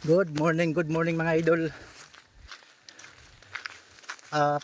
Good morning mga idol. Uh,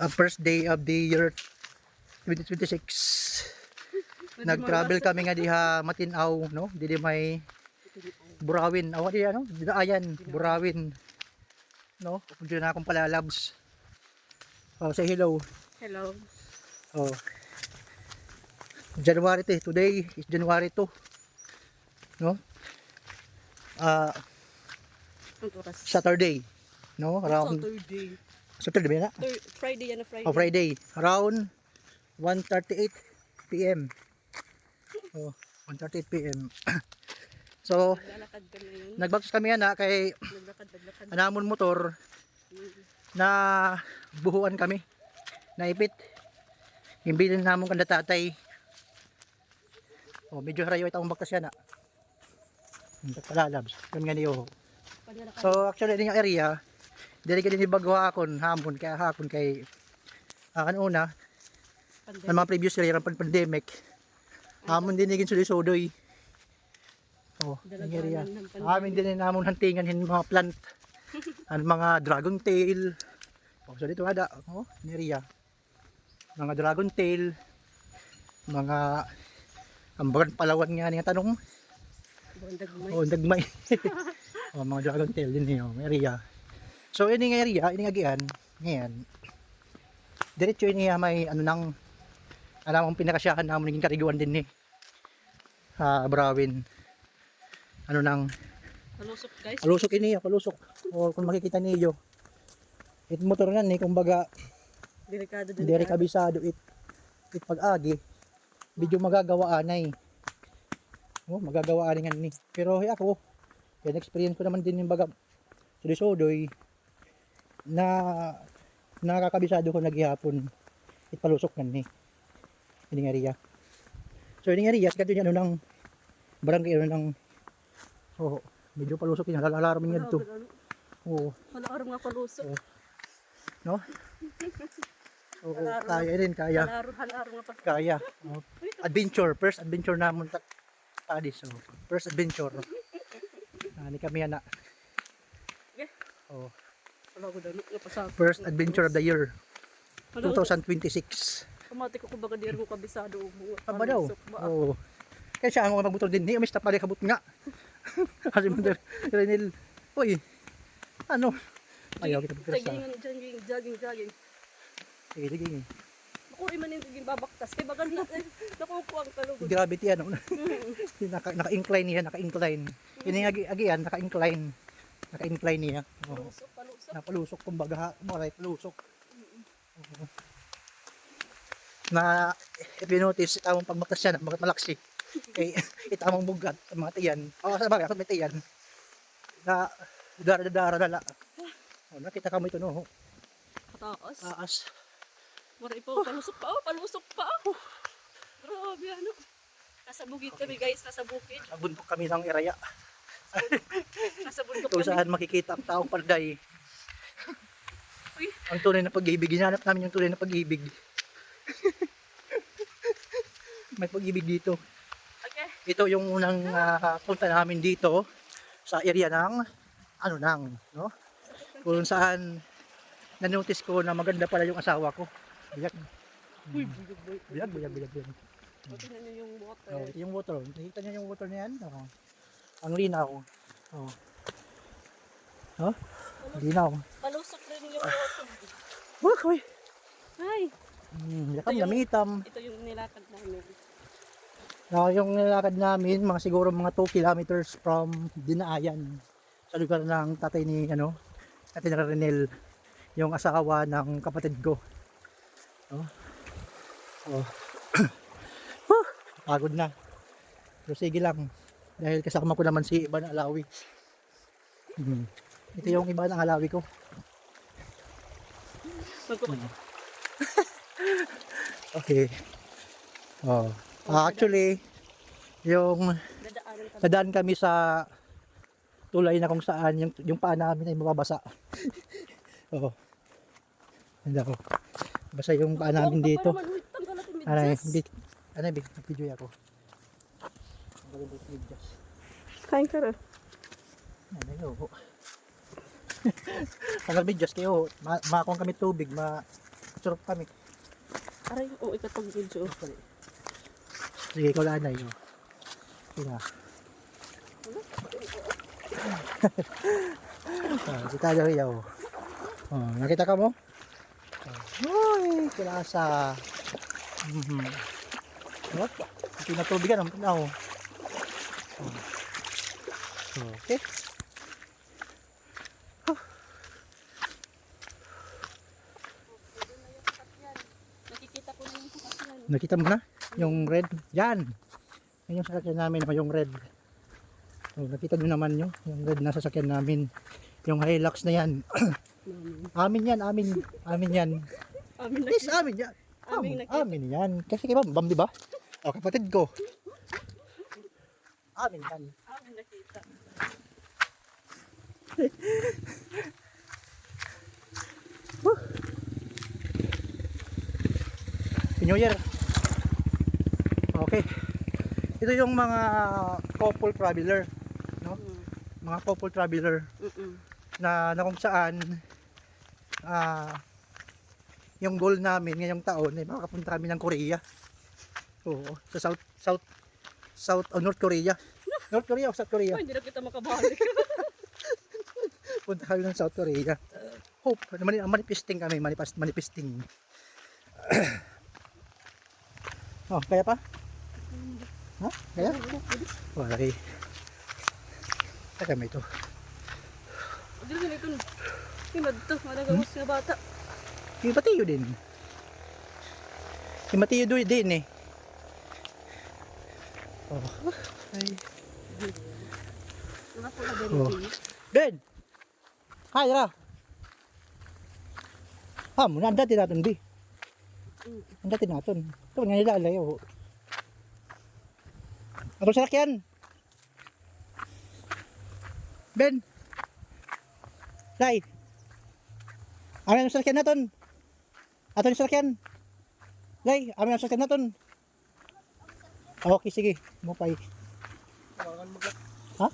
First day of the year 2026. Nag-travel kami nga diha Matinaw, no? Dili may Burawin. Awa di ano? Didaayan, Burawin. No? Diyan na akong palalabs. Oh, say hello. Hello. Oh. January 2. Today is January 2. No? Ang oras? Saturday. No? Around Saturday. Saturday ba na? Friday yan na Friday. Oh, Friday. Around 1:38 PM. Oh, 1:38 PM. So, Naglalakad kami ngayon. nagbaktas kami na kay Naglakad. anamon motor na buhuan kami. Naipit. Imbilin namon kanda tatay. Oh, medyo harayo itong baktas yan na. Palalabs. Kami nga niyo. So, actually din yung area, dili ka din ibagawa akon hamon kay hapon kay kanuna ang mga previous year ang pandemic. Hamon din igin sulisodoy. Oh, ang area. Amin din namon hantingan hin mga plant. Ang mga dragon tail. Oh, so dito ada, oh, ang area. Mga dragon tail, mga ambagan palawan nga niya tanong. Oh, dagmay. Oh, mga dragon tail din yung area. So ini nga area, ini nga gian, ngayon. Diretso ini may ano nang alam kong pinakasyahan namon naging kariguan din ni. Burawin. Ano nang Palusok guys. palusok ini, palusok. O kung makikita niyo. It motor nan ni kumbaga Delikado din. diri kabisado it pag-agi. Medyo magagawaan ay. Oh, magagawaan nga ni. Pero ako, yan experience ko naman din yung baga sulisodoy na nakakabisado ko naghihapon it palusok nan ni. Ini area. So ini area sa kanto ano nang barangay ano nang oh, medyo palusok yan, lalaramin yan to. Oo. Wala araw nga palusok. No? Oo, kaya rin, kaya. Halaro nga pa. Kaya. Oh. Adventure, first adventure namon tadi. So, first adventure. Ni kami na. Oh, Wala ko daw napasabot. first adventure of the year 2026. Kamati ko kumbaga di mo kabisado mo. Aba daw. Oo. Kaya siya ang mga magmotor din ni, umista pala kabut nga. Kasi mo Renil. Uy. Ano? Ayaw kita pagkasa. Jogging. Sige. Ako man yung babaktas kay bagan na nakukuha ang kalugod. Gravity ano. Naka-incline niya, naka-incline. Ini agian, naka-incline. Naka-incline niya. Oo. Palusok. Napalusok kumbaga, maray palusok. Oo. Na if you notice, itamang pagmaktas siya, bakit malaksi? Kay itamang bugat, mga tiyan. O, sa bagay, may tiyan. Na dara na la. O, nakita ka mo ito, no? Taas. Taas. Maray po, palusok pa. Grabe ano. Nasa bukid kami guys, nasa bukid. Nagbuntok kami ng iraya. Nasa bundok Kung kami. saan makikita ang taong palday. Uy. Ang tunay na pag-ibig. Hinanap namin yung tunay na pag-ibig. May pag-ibig dito. Okay. Ito yung unang punta namin dito sa area ng ano nang, no? Kung saan na-notice ko na maganda pala yung asawa ko. Biyak. Uy, Biyak. tingnan niyo yung water. Oh, yung water. Nakita niyo yung water na yan? Oh. Ang linaw. Oh. Oh? Linaw. Palusok rin yung water. Uy. Ay, Yakam namitam. ito yung nilakad namin. Yung nilakad namin, mga siguro mga 2 kilometers from Dinaayan. Sa lugar ng tatay ni, tatay ni Renel. Yung asawa ng kapatid ko. Oh. Pagod na. Pero sige lang. Dahil kasama ko naman si Iban Alawi. Ito yung iba ng Alawi ko. Okay. Oh. Actually, yung nadaan kami sa tulay na kung saan yung paa namin ay mababasa. Oh. Hindi ako. Basta yung paa namin dito. Ano, video ako. Magandang medyas. Kain ka rin. Yan, ayun. Tagal medyas kayo. Makakuha kami tubig. Surop kami. Aray, oo, ikatong video. Sige, ikaw lanay. Sige na. Si tayo rin ako. Nakita ka mo? Uy, kulasa. What? Pinatubigan ang panaw. Okay. Nakikita ko na yung sasakyan. Nakita mo na? Yung red? Yan! Yan yung sasakyan namin, yung red. Nakita nyo naman yung red na sasakyan namin. Yung Hilux na yan. Amin yan, amin. Amin yan. Amin na. Yes, amin yan. Aming nakita. Amin yan. Kasi kay Bam, di ba? O, kapatid ko. Amin yan. Amin nakita. New Year. Okay. Ito yung mga couple traveler, no? Mga couple traveler na kung saan yung goal namin ngayong taon ay makakapunta kami ng Korea. Oo, sa South o North Korea. North Korea o South Korea? Hindi na kita makabalik. Punta kami ng South Korea. Hope, manifesting kami, manifesting. Oh, kaya pa? Ha? Kaya? Oh, lagi. Kaya kami ito. Dili na ito. Himad to. Managawas nga bata. Yung Matiyo din. Yung Matiyo din eh. Oh. Ay. Mga pula din. Oh. Ben! Hi, Ra! Muna, ang dati natin, Bi. Ang dati natin. Ito, nga nilalay, oh. Atong sakyan. Ben! Lai! Amin ang sakyan natin. Atong sakyan. Lai, amin ang sakyan natin. Okay, sige. Mupay. Ha?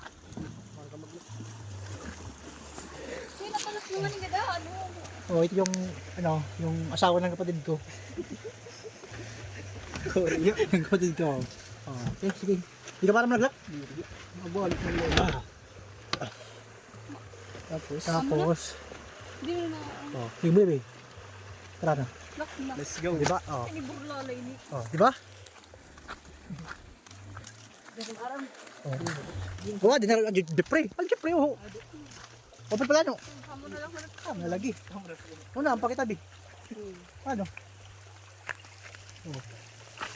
Sino palas naman yung gada? Ano? Oh, ito yung asawa ng kapatid ko. Yung kapatid ko. Oh, okay, sige. Hindi ka para malaglag? Mabuhalik ng loob. Tapos. Hindi mo na. Oh, sige baby. Tara na. Let's Go. Diba? Oh. Ini burlala ini. Oh, diba? Aram. Oh. Wah, dinaro ang Jeffrey. Ang Jeffrey, oh. Open pala, no? Kamu na lang ulit. Nalagi. Una, ang pakitabi. Ano? Oh.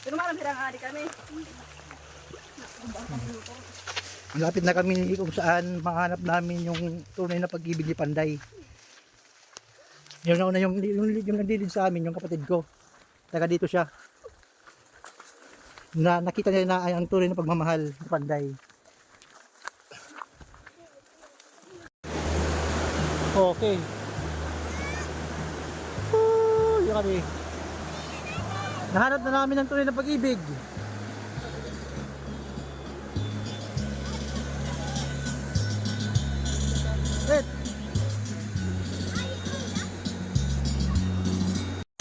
Pero marang hirang ari kami. Malapit na kami kung saan mahanap namin yung tunay na pag-ibig ni Panday. Yung nauna yung nandilid sa amin, yung kapatid ko. Taga dito siya. Nakita niya na ang tunay na pagmamahal ni Panday. Okay. Yun kami. Nahanap na namin ang tunay na pag-ibig. Wait.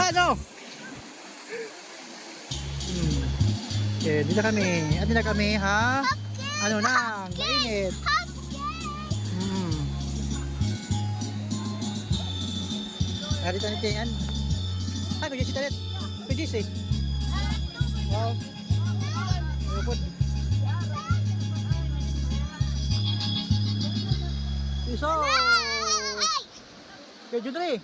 Ano? Okay, dito kami. At na kami, ha? Ano na? Mainit. Dito na tingin. Ay, may jisi talit. May jisi. Wow. Repot. Iso. Kaya Judre.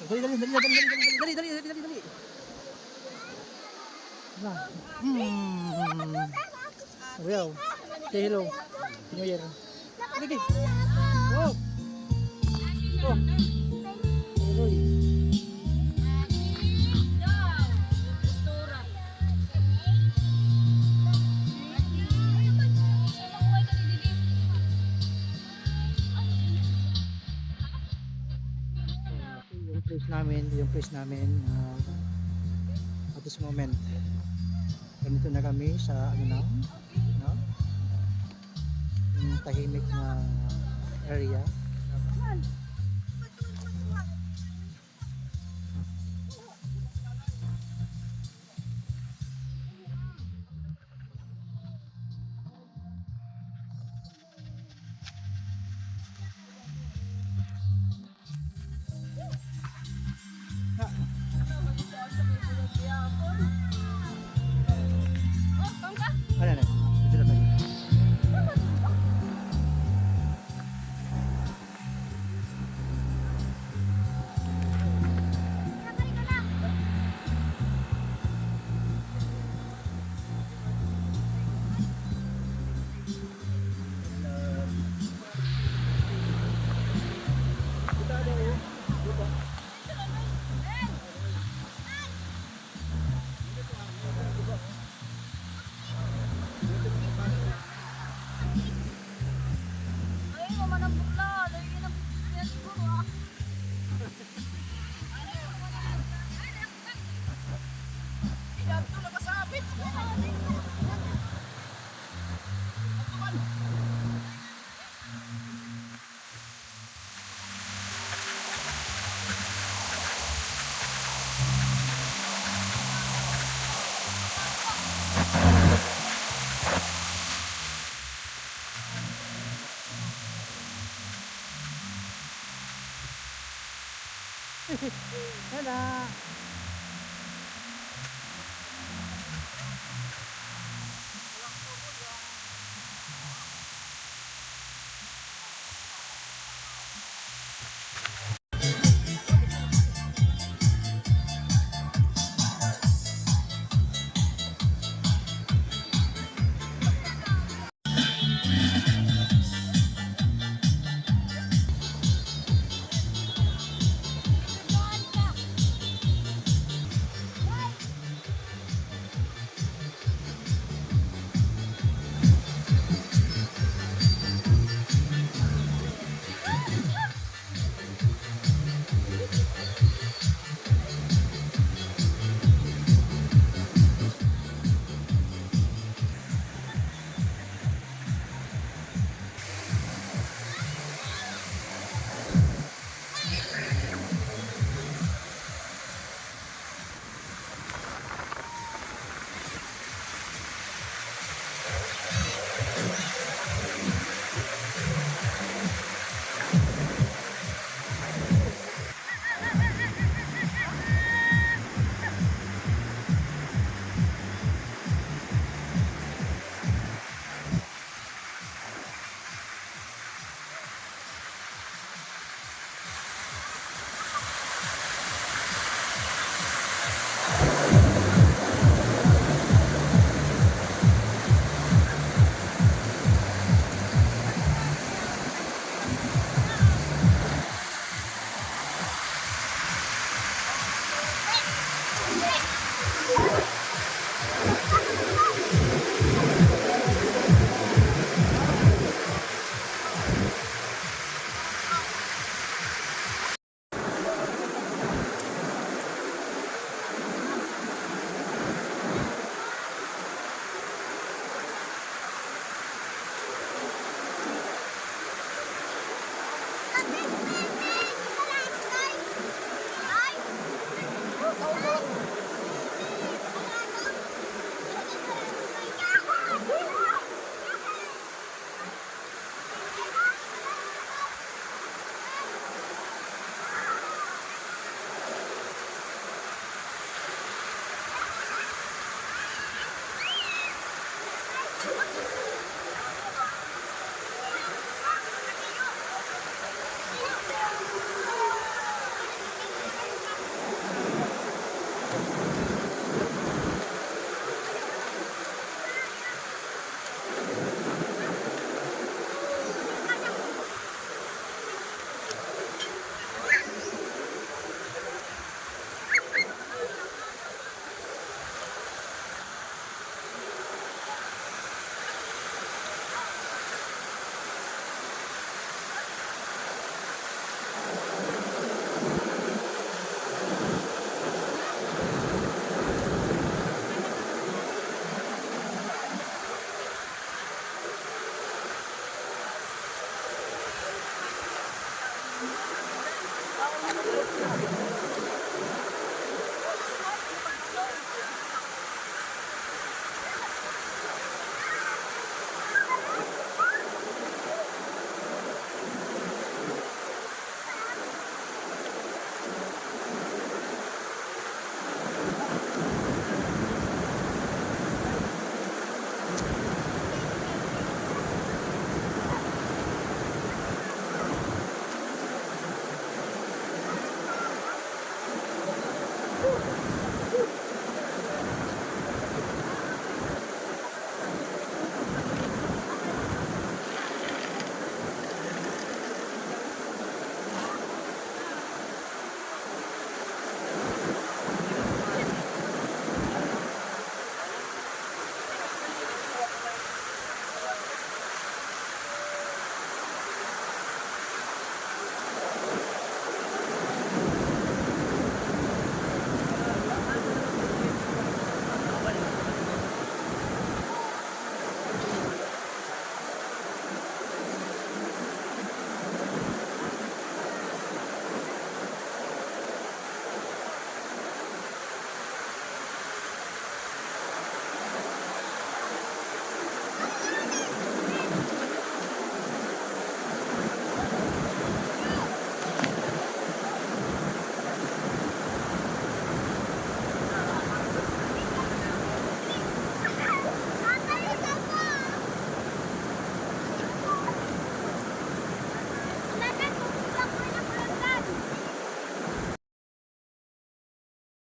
Dali. Wow. Say hello. New Year. Sige. Oh. Oh. Hello. Yung place namin, yung place namin at this moment. Ganito na kami sa ano na, no? Yung tahimik na area. Ano na? Dito na tayo. Hala.